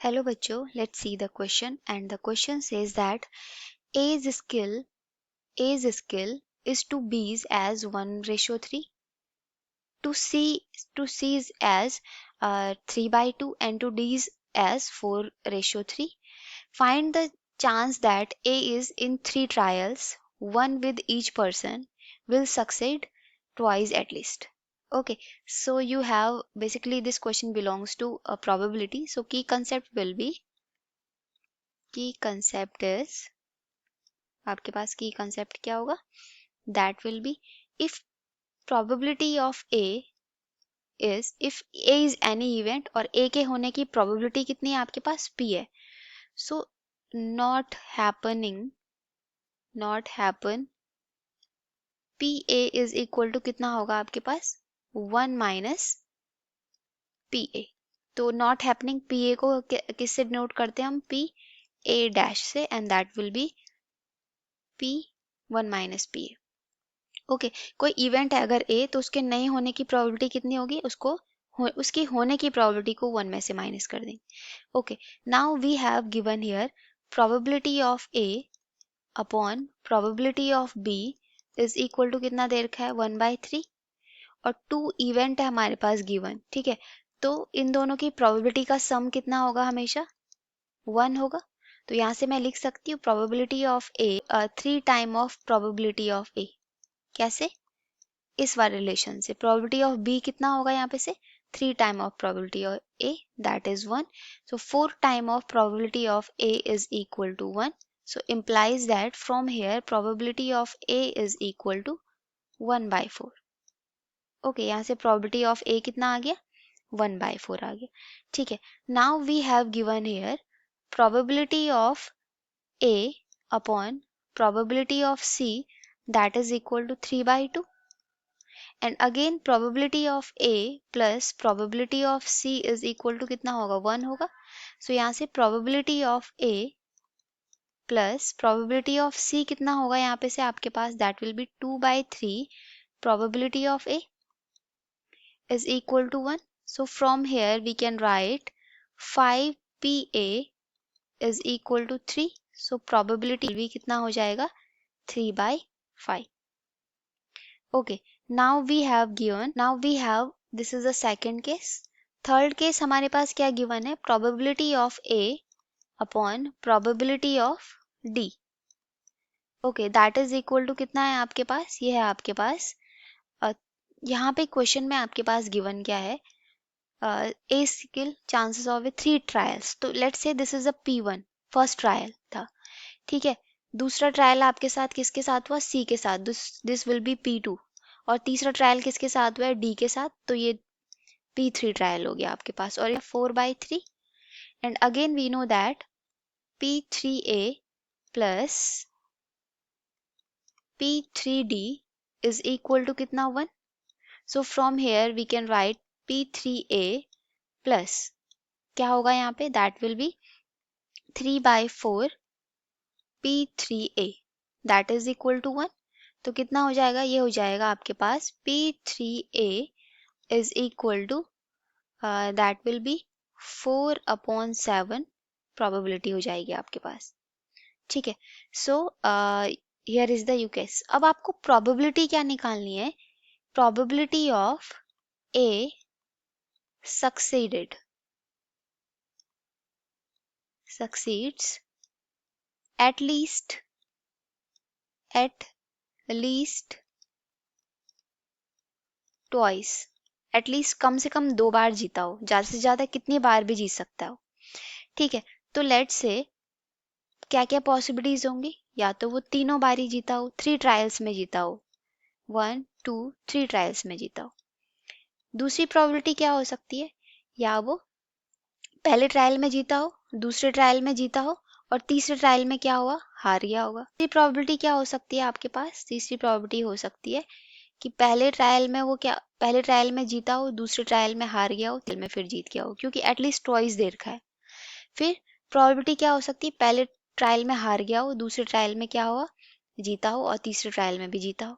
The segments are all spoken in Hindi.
Hello बच्चों, let's see the question and the question says that A's skill is to B's as 1:3, to C's as 3/2 and to D's as 4:3. Find the chance that A is in 3 trials, one with each person, will succeed twice at least. Okay, so you have basically this question belongs to a probability. So key concept is आपके पास की कंसेप्ट क्या होगा that will B if probability of A if A is any event और ए के होने की प्रोबेबिलिटी कितनी है आपके पास पी है so not happening not happen P A is equal to कितना होगा आपके पास 1 माइनस पी ए तो नॉट हैपनिंग पी ए को किससे डिनोट करते हैं हम पी ए डैश से and that will B P 1 minus P A okay कोई इवेंट है अगर ए तो उसके नहीं होने की प्रोबेबिलिटी कितनी होगी उसकी होने की प्रोबेबिलिटी को 1 में से माइनस कर देंगे okay now we have given here probability of A upon probability of B is equal to कितना दे रखा है 1/3 और 2 इवेंट है हमारे पास गिवन ठीक है तो इन दोनों की प्रोबेबिलिटी का सम कितना होगा हमेशा 1 होगा तो यहाँ से मैं लिख सकती हूँ probability of A 3 time of probability of A कैसे इस वाले रिलेशन से प्रोबेबिलिटी ऑफ बी कितना होगा यहाँ पे से 3 time of probability of A that is 1 so 4 time of probability of A is equal to 1 so implies that from here probability of a is equal to 1/4 okay यहाँ से प्रोबेबिलिटी ऑफ ए कितना आ गया 1/4 आ गया ठीक है now we have given here probability of A upon probability of C that is equal to 3/2 and again probability of A plus probability of C is equal to कितना होगा 1 होगा so यहाँ से probability of A plus probability of C कितना होगा यहाँ पे से आपके पास that will be 2/3 probability of A is equal to 1 so from here we can write 5PA is equal to 3 so probability भी कितना हो जाएगा 3/5 okay now we have this is the second case third case हमारे पास क्या given है probability of A upon probability of D okay that is equal to कितना है आपके पास ये है आपके पास यहाँ पे क्वेश्चन में आपके पास given क्या है A skill chances of 3 trials तो let's say this is a P1 first trial था ठीक है दूसरा ट्रायल आपके साथ किसके साथ हुआ C के साथ दिस विल बी P2 और तीसरा ट्रायल किसके साथ हुआ है डी के साथ तो ये P3 ट्रायल हो गया आपके पास और 4/3 and again we know that P3A plus P3D is equal to कितना 1 so from here we can write P3A plus क्या होगा यहाँ पे that will be 3/4 P3A that is equal to 1 तो कितना हो जाएगा ये हो जाएगा आपके पास P3A is equal to that will be 4/7 probability हो जाएगी आपके पास ठीक है सो here is the UCAS अब आपको probability क्या निकालनी है probability of A succeeds at least twice at least कम से कम 2 बार जीता हो ज्यादा से ज्यादा कितनी बार भी जीत सकता हो ठीक है तो लेट्स से क्या क्या पॉसिबिलिटीज होंगी या तो वो तीनों बार ही जीता हो 3 ट्रायल्स में जीता हो 1 2 3 ट्रायल्स में जीता हो दूसरी प्रोबेबिलिटी क्या हो सकती है या वो पहले ट्रायल में जीता हो दूसरे ट्रायल में जीता हो और तीसरे ट्रायल में क्या हुआ हार गया होगा तीसरी प्रोबेबिलिटी क्या हो सकती है आपके पास तीसरी प्रोबेबिलिटी हो सकती है कि पहले ट्रायल में जीता हो दूसरे ट्रायल में हार गया हो में फिर जीत गया हो क्योंकि एटलीस्ट ट्वाइस दे रखा है फिर प्रोबेबिलिटी क्या हो सकती है पहले ट्रायल में हार गया हो दूसरे ट्रायल में क्या हुआ जीता हो और तीसरे ट्रायल में भी जीता हो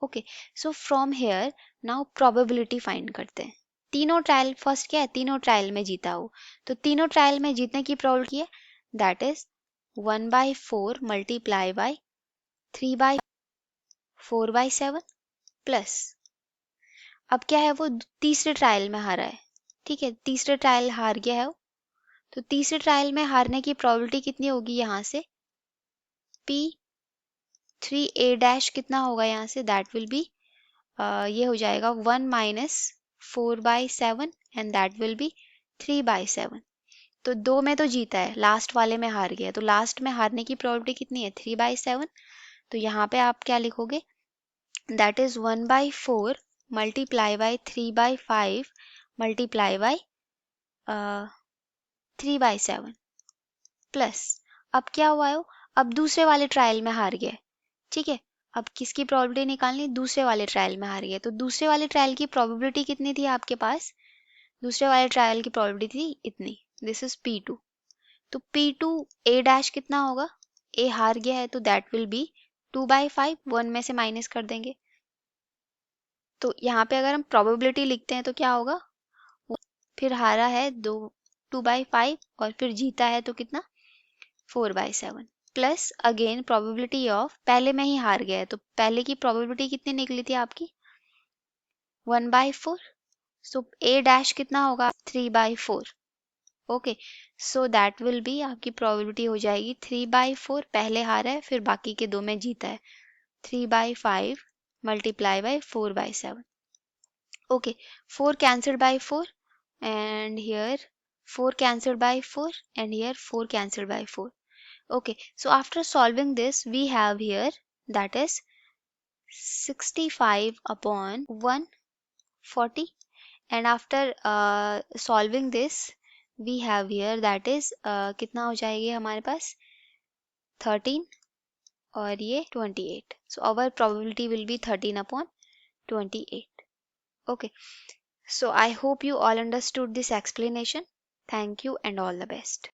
okay so from here now probability find करते हैं तीनों ट्रायल, फर्स्ट क्या है, तीनों ट्रायल में जीता हो, तो तीनों ट्रायल में जीतने की प्रोबेबिलिटी है that is 1/4 multiply by 3/4/7 plus, अब क्या है, वो तीसरे ट्रायल में हारा है, ठीक है, तीसरे ट्रायल हार गया है वो, तो तीसरे ट्रायल में हारने की प्रोबेबिलिटी कितनी होगी यहाँ से, P3A' कितना होगा यहाँ से, दैट विल बी ये हो जाएगा 1 minus 4/7 and that will B 3/7। तो दो में तो जीता है, लास्ट वाले में हार गया, तो लास्ट में हारने की प्रोबेबिलिटी कितनी है, 3/7। तो यहाँ पे आप क्या लिखोगे, that is 1/4 multiply by 3/5 multiply by 3/7 plus, अब क्या हुआ है, अब दूसरे वाले ट्रायल में हार गया, ठीक है, अब किसकी प्रोबेबिलिटी निकालनी, दूसरे वाले ट्रायल में हार गया, तो दूसरे वाले ट्रायल की प्रोबेबिलिटी कितनी थी आपके पास, दूसरे वाले ट्रायल की प्रोबेबिलिटी थी इतनी, दिस इज P2, तो P2A' कितना होगा, ए हार गया है तो दैट विल बी 2/5, 1 में से माइनस कर देंगे, तो यहाँ पे अगर हम प्रोबेबिलिटी लिखते हैं तो क्या होगा, फिर हारा है 2/5 और फिर जीता है तो कितना, 4/7 प्लस अगेन प्रोबेबिलिटी ऑफ, पहले में ही हार गया है तो पहले की प्रोबेबिलिटी कितनी निकली थी आपकी, 1/4, सो A' कितना होगा, 3/4, okay, so that will B, आपकी प्रोबेबिलिटी हो जाएगी 3/4, पहले हारा है फिर बाकी के दो में जीता है, 3/5 multiply by 4/7, okay, 4 cancelled by 4 and here 4 cancelled by 4 and here 4 cancelled by 4, okay, so after solving this we have here that is 65 upon 140, and after solving this we have here that is कितना हो जाएगी हमारे पास 13 और ये 28, so our probability will be 13 upon 28, okay. So I hope you all understood this explanation. Thank you and all the best.